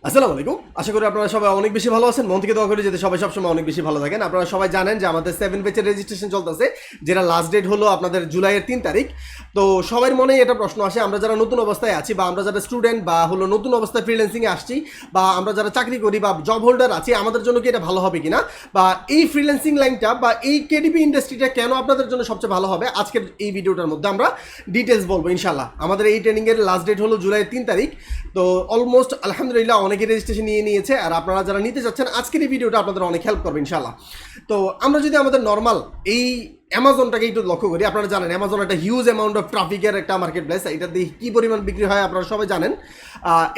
আসসালামু আলাইকুম। আশা করি আপনারা সবাই অনেক বেশি ভালো আছেন। মন থেকে দোয়া করি যাতে সবাই সবসময় অনেক বেশি ভালো থাকেন। আপনারা সবাই জানেন যে আমাদের 7 ব্যাচের রেজিস্ট্রেশন চলতেছে, যেটা লাস্ট ডেট হলো আপনাদের জুলাইয়ের 3 তারিখ। তো সবার মনেই এটা প্রশ্ন আসে, আমরা যারা নতুন অবস্থায় আছি বা আমরা যারা স্টুডেন্ট বা হলো নতুন অবস্থায় ফ্রিল্যান্সিংয়ে আসছি বা আমরা যারা চাকরি করি বা জব হোল্ডার আছি, আমাদের জন্য কি এটা ভালো হবে কিনা, বা এই ফ্রিল্যান্সিং লাইনটা বা এই কেডিপি ইন্ডাস্ট্রিটা কেন আপনাদের জন্য সবচেয়ে ভালো হবে, আজকের এই ভিডিওটার মধ্যে আমরা ডিটেলস বলবো ইনশাল্লাহ। আমাদের এই ট্রেনিংয়ের লাস্ট ডেট হলো জুলাইয়ের 3 তারিখ। তো অলমোস্ট আলহামদুলিল্লাহ অনেকে রেজিস্ট্রেশন নিয়েছে, আর আপনারা যারা নিতে চাচ্ছেন আজকের এই ভিডিওটা আপনাদের অনেক হেল্প করবে ইনশাল্লাহ। তো আমরা যদি আমাদের নর্মাল এই অ্যামাজনটাকে একটু লক্ষ্য করি, আপনারা জানেন অ্যামাজন একটা হিউজ অ্যামাউন্ট অফ ট্রাফিকের একটা মার্কেট প্লেস। এটা দিয়ে কী পরিমাণ বিক্রি হয় আপনারা সবাই জানেন।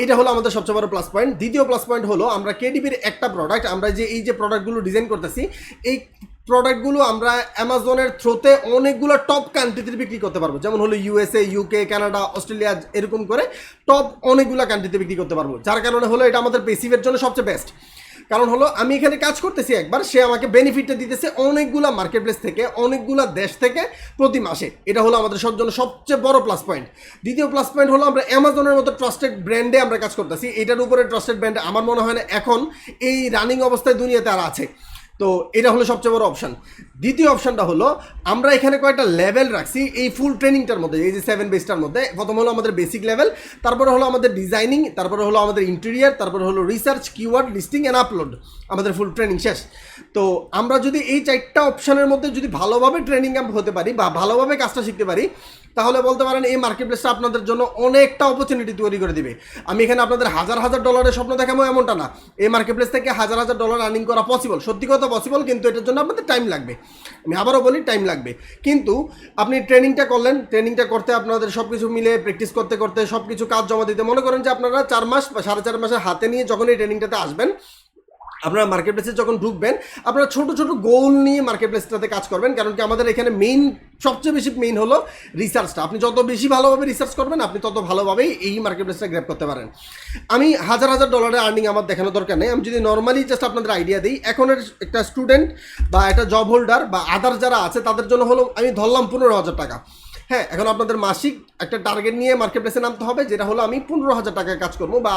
এটা হলো আমাদের সবচেয়ে বড় প্লাস পয়েন্ট। দ্বিতীয় প্লাস পয়েন্ট হলো আমরা কেডিপির একটা প্রোডাক্ট, আমরা যে এই যে প্রোডাক্টগুলো ডিজাইন করতেছি, এই প্রোডাক্টগুলো আমরা অ্যামাজনের থ্রুতে অনেকগুলো টপ কান্ট্রিতে বিক্রি করতে পারবো। যেমন হলো ইউএসএ, ইউকে, কানাডা, অস্ট্রেলিয়া, এরকম করে টপ অনেকগুলো কান্ট্রিতে বিক্রি করতে পারবো। যার কারণে হলো এটা আমাদের পেসিভের জন্য সবচেয়ে বেস্ট। কারণ হলো আমি এখানে কাজ করতেছি একবার, সে আমাকে বেনিফিটটা দিতেছে অনেকগুলো মার্কেট প্লেস থেকে, অনেকগুলো দেশ থেকে প্রতি মাসে। এটা হলো আমাদের সব জন্য সবচেয়ে বড় প্লাস পয়েন্ট। দ্বিতীয় প্লাস পয়েন্ট হলো আমরা অ্যামাজনের মতো ট্রাস্টেড ব্র্যান্ডে আমরা কাজ করতেছি। এটার উপরে ট্রাস্টেড ব্র্যান্ড আমার মনে হয় না এখন এই রানিং অবস্থায় দুনিয়াতে আর আছে। তো এটা হলো সবচেয়ে বড় অপশান। দ্বিতীয় অপশানটা হলো আমরা এখানে কয়েকটা লেভেল রাখছি এই ফুল ট্রেনিংটার মধ্যে, এই যে 7 বেসটার মধ্যে। প্রথম হলো আমাদের বেসিক লেভেল, তারপরে হলো আমাদের ডিজাইনিং, তারপরে হলো আমাদের ইন্টেরিয়ার, তারপরে হলো research, keyword, listing and upload. আমাদের ফুল ট্রেনিং শেষ। তো আমরা যদি এই 4টা অপশানের মধ্যে যদি ভালোভাবে ট্রেনিং হতে পারি বা ভালোভাবে কাজটা শিখতে পারি, তাহলে বলতে পারেন এই মার্কেট প্লেসটা আপনাদের জন্য অনেকটা অপরচুনিটি তৈরি করে দিবে। আমি এখানে আপনাদের হাজার হাজার ডলারের স্বপ্ন দেখাবো এমনটা না। এই মার্কেট প্লেস থেকে হাজার হাজার ডলার আর্নিং করা পসিবল, সত্যি কথা পসিবল, কিন্তু এটার জন্য আপনাদের টাইম লাগবে। আমি আবারও বলি টাইম লাগবে। কিন্তু আপনি ট্রেনিংটা করলেন, ট্রেনিংটা করতে আপনাদের সব কিছু মিলে প্র্যাকটিস করতে করতে সব কিছু কাজ জমা দিতে মনে করেন যে আপনারা 4 মাস বা 4.5 মাসের হাতে নিয়ে যখন এই ট্রেনিংটাতে আসবেন, আপনারা মার্কেট প্লেসে যখন ঢুকবেন, আপনারা ছোটো ছোটো গোল নিয়ে মার্কেট প্লেসটাতে কাজ করবেন। কারণ কি আমাদের এখানে সবচেয়ে বেশি মেইন হলো রিসার্চটা। আপনি যত বেশি ভালোভাবে রিসার্চ করবেন, আপনি তত ভালোভাবেই এই মার্কেট প্লেসটা গ্র্যাব করতে পারেন। আমি হাজার হাজার ডলারের আর্নিং আমার দেখানো দরকার নেই। আমি যদি নর্মালি জাস্ট আপনাদের আইডিয়া দিই, এখনের একটা স্টুডেন্ট বা একটা জব হোল্ডার বা আদার যারা আছে তাদের জন্য হলো আমি ধরলাম 15,000 টাকা। হ্যাঁ, এখন আপনাদের মাসিক একটা টার্গেট নিয়ে মার্কেট প্লেসে নামতে হবে, যেটা হলো আমি 15,000 টাকায় কাজ করবো, বা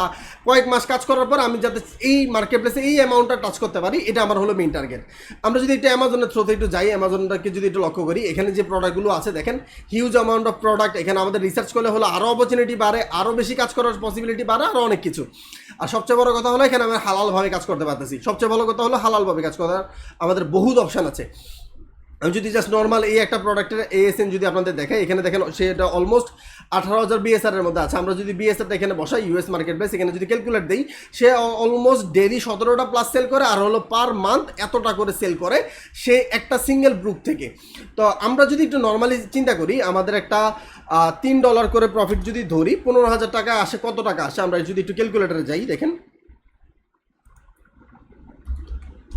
কয়েক মাস কাজ করার পর আমি যাতে এই মার্কেট প্লেসে এই অ্যামাউন্টটা টাচ করতে পারি, এটা আমার হলো মেইন টার্গেট। আমরা যদি এটা অ্যামাজনের থ্রুতে একটু যাই, অ্যামাজনটাকে যদি একটু লক্ষ্য করি, এখানে যে প্রোডাক্টগুলো আছে দেখেন, হিউজ অ্যামাউন্ট অফ প্রোডাক্ট। এখানে আমাদের রিসার্চ করলে হলো আরও অপরচুনিটি বাড়ে, আরও বেশি কাজ করার পসিবিলিটি বাড়ে, আরও অনেক কিছু। আর সবচেয়ে বড় কথা হলো এখানে আমরা হালালভাবে কাজ করতে পারতেছি। সবচেয়ে ভালো কথা হলো হালালভাবে কাজ করার আমাদের বহুত অপশান আছে। আমি যদি জাস্ট নর্মাল এই একটা প্রোডাক্টের এএসএন যদি আপনাদের দেখাই, এখানে দেখেন সেটা অলমোস্ট 18,000 বিএসআরের মধ্যে আছে। আমরা যদি বিএসআরটা এখানে বসাই, ইউএস মার্কেট প্লেস, এখানে যদি ক্যালকুলেট দিই, সে অলমোস্ট ডেইলি 17টা প্লাস সেল করে, আর হলো পার মান্থ এতটা করে সেল করে সে একটা সিঙ্গেল গ্রুপ থেকে। তো আমরা যদি একটু নর্মালি চিন্তা করি, আমাদের একটা $3 করে প্রফিট যদি ধরি, 15,000 টাকা আসে, কত টাকা আসে আমরা যদি একটু ক্যালকুলেটারে যাই, দেখেন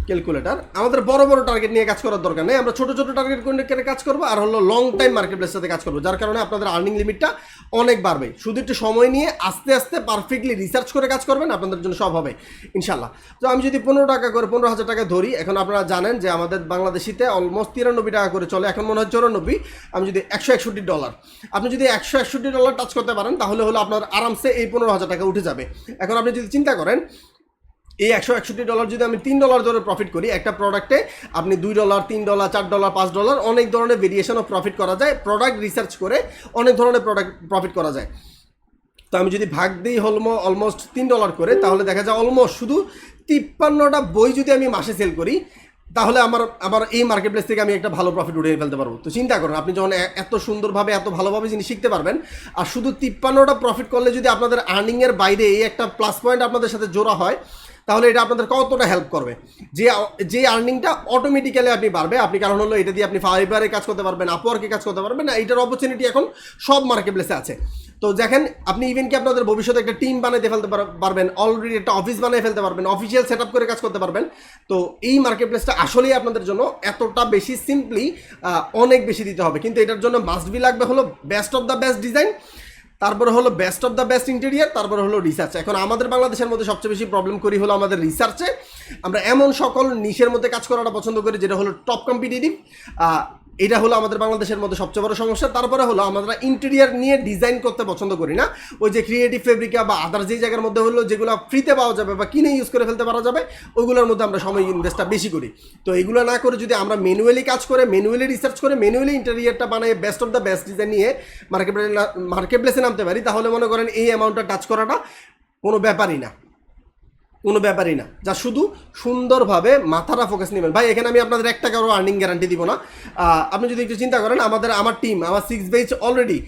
ক্যালকুলেটার। আমাদের বড় বড় টার্গেট নিয়ে কাজ করার দরকার নেই, আমরা ছোট ছোট টার্গেট করে কাজ করবো, আর হলো লং টাইম মার্কেট প্লেসের সাথে কাজ করবো। যার কারণে আপনাদের আর্নিং লিমিটটা অনেক বাড়বে। শুধু একটু সময় নিয়ে আস্তে আস্তে পারফেক্টলি রিসার্চ করে কাজ করবেন, আপনাদের জন্য সব হবে ইনশাল্লাহ। তো আমি যদি 15,000 টাকা ধরি, এখন আপনারা জানেন যে আমাদের বাংলাদেশিতে অলমোস্ট 93 টাকা করে চলে, এখন মনে হয় 94। আমি যদি $161, আপনি যদি $161 টাচ করতে পারেন, তাহলে হলো আপনার আরামসে এই 15,000 টাকা উঠে যাবে। এখন আপনি যদি চিন্তা করেন এই $161 যদি আমি $3 ধরে প্রফিট করি একটা প্রোডাক্টে, আপনি $2, $3, $4, $5 অনেক ধরনের ভেরিয়েশন অফ প্রফিট করা যায়। প্রোডাক্ট রিসার্চ করে অনেক ধরনের প্রফিট করা যায়। তো আমি যদি ভাগ দিই অলমোস্ট $3 করে, তাহলে দেখা যায় অলমোস্ট শুধু 53টা বই যদি আমি মাসে সেল করি, তাহলে আমার এই মার্কেট প্লেস থেকে আমি একটা ভালো প্রফিট উঠিয়ে ফেলতে পারবো। তো চিন্তা করুন, আপনি যখন এত সুন্দরভাবে এত ভালোভাবে জিনিস শিখতে পারবেন, আর শুধু 53টা প্রফিট করলে যদি আপনাদের আর্নিংয়ের বাইরে এই একটা প্লাস পয়েন্ট আপনাদের সাথে জোড়া হয়, তাহলে এটা আপনাদের কতটা হেল্প করবে। যে আর্নিংটা অটোমেটিক্যালি আপনি বাড়বে। আপনি কারণ হলো এটা দিয়ে আপনি ফাইবারে কাজ করতে পারবেন, আপওয়ার্কে কাজ করতে পারবেন না, এইটার অপরচুনিটি এখন সব মার্কেট প্লেসে আছে। তো দেখেন, আপনি ইভেন কি আপনাদের ভবিষ্যতে একটা টিম বানাইতে ফেলতে পারবেন, অলরেডি একটা অফিস বানিয়ে ফেলতে পারবেন, অফিসিয়াল সেট আপ করে কাজ করতে পারবেন। তো এই মার্কেট প্লেসটা আসলেই আপনাদের জন্য এতটা বেশি সিম্পলি অনেক বেশি দিতে হবে। কিন্তু এটার জন্য মাস্ট বি লাগবে হলো best of the best design, তারপরে হলো best of the best interior, তারপরে হলো রিসার্চ। এখন আমাদের বাংলাদেশের মধ্যে সবচেয়ে বেশি প্রবলেম করি হলো আমাদের রিসার্চে। আমরা এমন সকল নিশের মধ্যে কাজ করাটা পছন্দ করি যেটা হলো টপ কম্পিটিটিভ, এটা হলো আমাদের বাংলাদেশের মধ্যে সবচেয়ে বড় সমস্যা। তারপরে হলো আমরা ইন্টেরিয়ার নিয়ে ডিজাইন করতে পছন্দ করি না, ওই যে ক্রিয়েটিভ ফেব্রিকা বা আদার যেই জায়গার মধ্যে হলো যেগুলো ফ্রিতে পাওয়া যাবে বা কিনে ইউজ করে ফেলতে পারা যাবে ওইগুলোর মধ্যে আমরা সময় ইনভেস্টটা বেশি করি। তো এগুলো না করে যদি আমরা ম্যানুয়ালি কাজ করে, ম্যানুয়ালি রিসার্চ করে, ম্যানুয়ালি ইন্টেরিয়ারটা বানিয়ে best of the best design নিয়ে মার্কেটপ্লেসে নামতে পারি, তাহলে মনে করেন এই অ্যামাউন্টটা টাচ করাটা কোনো ব্যাপারই না, কোনো ব্যাপারই না। যা শুধু সুন্দরভাবে মাথাটা ফোকাস নেবেন। ভাই এখানে আমি আপনাদের 1 টাকারও আর্নিং গ্যারান্টি দিব না। আপনি যদি একটু চিন্তা করেন, আমার টিম, আমার 6 ব্যাচ অলরেডি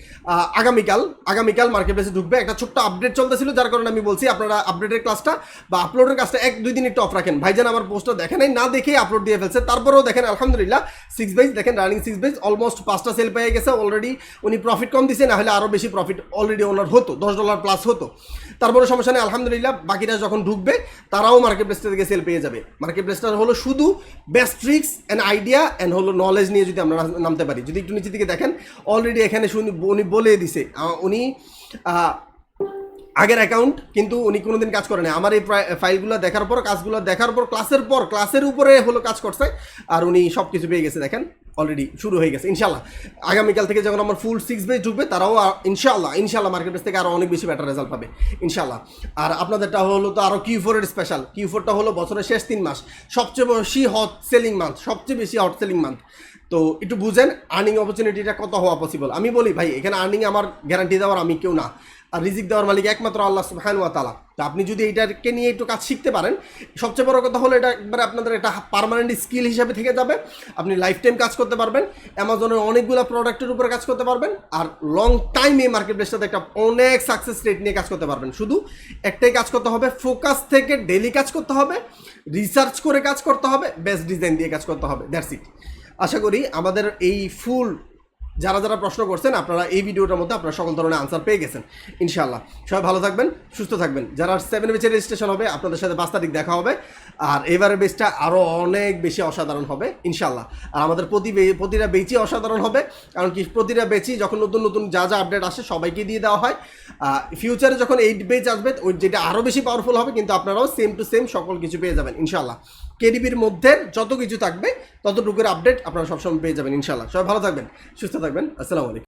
আগামীকাল মার্কেটপ্লেসে ঢুকবে। একটা ছোট্ট আপডেট চলতেছিল, যার কারণে আমি বলছি আপনারা আপডেটের ক্লাসটা বা আপলোডের কাজটা 1-2 দিন একটু অফ রাখেন। ভাইজান আমার পোস্টটা দেখেন নাই, না দেখেই আপলোড দিয়ে ফেলছে, তারপরেও দেখেন আলহামদুলিল্লাহ 6 ব্যাচ দেখেন রানিং 6 ব্যাচ অলমোস্ট 5টা সেল পেয়ে গেছে অলরেডি। উনি প্রফিট কম দিছে, না হলে আরও বেশি প্রফিট অলরেডি ওনার হতো, $10 প্লাস হতো। তারপরে সমস্যা নেই আলহামদুলিল্লাহ, বাকিরা যখন ঢুকবে তারাও মার্কেটপ্লেসটা থেকে সেল পেয়ে যাবে। মার্কেটপ্লেসটা হলো শুধু best tricks and idea and হলো নলেজ নিয়ে যদি আমরা নামতে পারি। যদি একটু নিচে দিকে দেখেন অলরেডি এখানে উনি বলে দিছে, উনি আগের অ্যাকাউন্ট কিন্তু উনি কোনোদিন কাজ করে না। আমার এই ফাইলগুলো দেখার পর, কাজগুলো দেখার পর ক্লাসের উপরে হলো কাজ করছে, আর উনি সব কিছু পেয়ে গেছে। দেখেন অলরেডি শুরু হয়ে গেছে। ইনশাল্লাহ আগামীকাল থেকে যখন আমার ফুল 6 ব্যাচ ঢুকবে তারাও ইনশাল্লাহ মার্কেটপ্লেস থেকে আরও অনেক বেশি বেটার রেজাল্ট পাবে ইনশাল্লাহ। আর আপনাদেরটা হলো তো আরও Q4 এর স্পেশাল। Q4টা হলো বছরের শেষ 3 মাস সবচেয়ে বেশি হট সেলিং মান্থ। তো একটু বুঝেন আর্নিং অপরচুনিটিটা কত হওয়া পসিবল। আমি বলি ভাই এখানে আর্নিং আমার গ্যারান্টি দেওয়ার আমি কেউ না, আর রিজিক দেওয়ার মালিক একমাত্র আল্লাহ সুবহানাহু ওয়া তাআলা। তো আপনি যদি এইটাকে নিয়ে একটু কাজ শিখতে পারেন, সবচেয়ে বড় কথা হলো এটা একবারে আপনাদের একটা পার্মানেন্ট স্কিল হিসাবে থেকে যাবে। আপনি লাইফ টাইম কাজ করতে পারবেন, অ্যামাজনের অনেকগুলো প্রোডাক্টের উপরে কাজ করতে পারবেন, আর লং টাইম এই মার্কেটপ্লেসটাতে একটা অনেক সাকসেস রেট নিয়ে কাজ করতে পারবেন। শুধু একটাই কাজ করতে হবে, ফোকাস থেকে ডেলি কাজ করতে হবে, রিসার্চ করে কাজ করতে হবে, বেস্ট ডিজাইন দিয়ে কাজ করতে হবে, দ্যাটস ইট। আশা করি আমাদের এই ফুল যারা প্রশ্ন করছেন আপনারা এই ভিডিওটার মধ্যে আপনারা সকল ধরনের আনসার পেয়ে গেছেন ইনশাআল্লাহ। সবাই ভালো থাকবেন, সুস্থ থাকবেন। যারা 7 ব্যাচের রেজিস্ট্রেশন হবে আপনাদের সাথে 5 তারিখ দেখা হবে, আর এবারের ব্যাচটা আরও অনেক বেশি অসাধারণ হবে ইনশাআল্লাহ। আর আমাদের প্রতিটা ব্যাচই অসাধারণ হবে, কারণ কি প্রতিটা ব্যাচই যখন নতুন যা আপডেট আসে সবাইকে দিয়ে দেওয়া হয়। ফিউচারে যখন 8 ব্যাচ আসবে ওই যেটা আরও বেশি পাওয়ারফুল হবে, কিন্তু আপনারাও সেম টু সেম সকল কিছু পেয়ে যাবেন ইনশাআল্লাহ। কেডিপির মধ্যে যত কিছু থাকবে ততটুকুর আপডেট আপনারা সবসময় পেয়ে যাবেন ইনশাআল্লাহ। সবাই ভালো থাকবেন, সুস্থ থাকবেন। আসসালামু আলাইকুম।